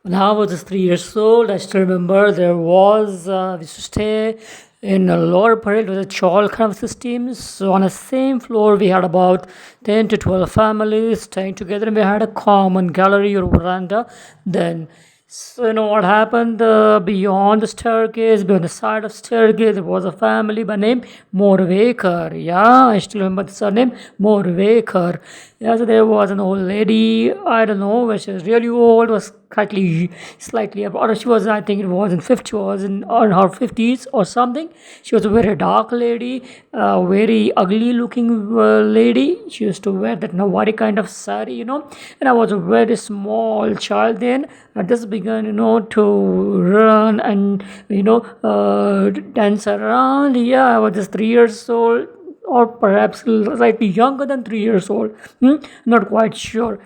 When I was just 3 years old, I still remember there was we used to stay in a lower parade with a chawl kind of system. So on the same floor, we had about 10 to 12 families staying together, and we had a common gallery or veranda. Then, so you know what happened? Beyond the staircase, beyond the side of staircase, there was a family by name Morvaker. Yeah, I still remember the surname Morvaker. Yeah, so there was an old lady. I don't know whether she was really old, was slightly or she was, I think it was in 50, was in her 50s or something. She was a very dark lady, a very ugly looking lady. She used to wear that Nawari kind of sari, and I was a very small child then. I just began, to run and dance around. Yeah, I was just 3 years old, or perhaps slightly younger than 3 years old. Not quite sure.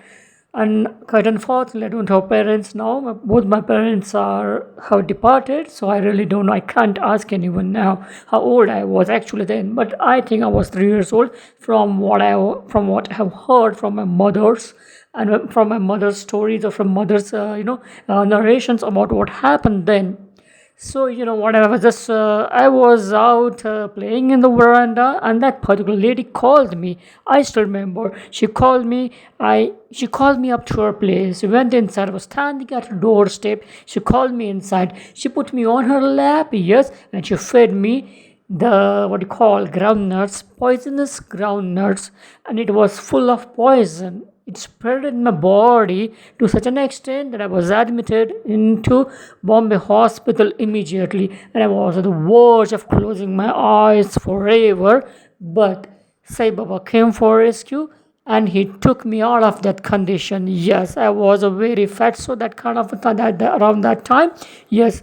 And quite unfortunately, I don't have parents now. Both my parents are have departed, so I really don't know. I can't ask anyone now how old I was actually then. But I think I was 3 years old from what I have heard from my mother's and from my mother's stories or from mother's narrations about what happened then. So what I was out playing in the veranda, and that particular lady called me. I still remember. She called me up to her place. We went inside. I was standing at her doorstep. She called me inside. She put me on her lap, yes, and she fed me the what you call groundnuts, poisonous groundnuts, and it was full of poison. It spread in my body to such an extent that I was admitted into Bombay hospital immediately, and I was at the verge of closing my eyes forever. But Saibaba came for rescue and he took me out of that condition. Yes, I was a very fat, so that kind of around that time. Yes,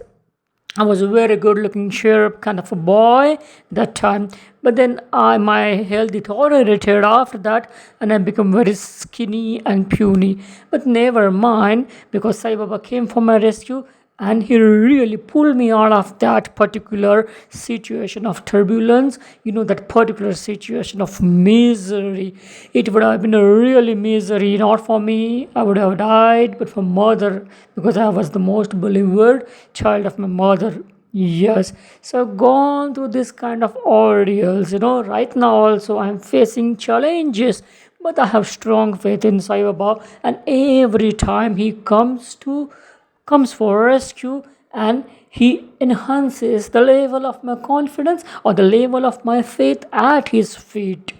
I was a very good looking, sharp kind of a boy that time. But then my health deteriorated after that, and I became very skinny and puny. But never mind, because Sai Baba came for my rescue, and he really pulled me out of that particular situation of turbulence, that particular situation of misery. It would have been a really misery, not for me, I would have died, but for mother, because I was the most beloved child of my mother. Yes, so gone through this kind of ordeals, right now also I'm facing challenges, but I have strong faith in Sai Baba, and every time he comes for rescue, and he enhances the level of my confidence or the level of my faith at his feet.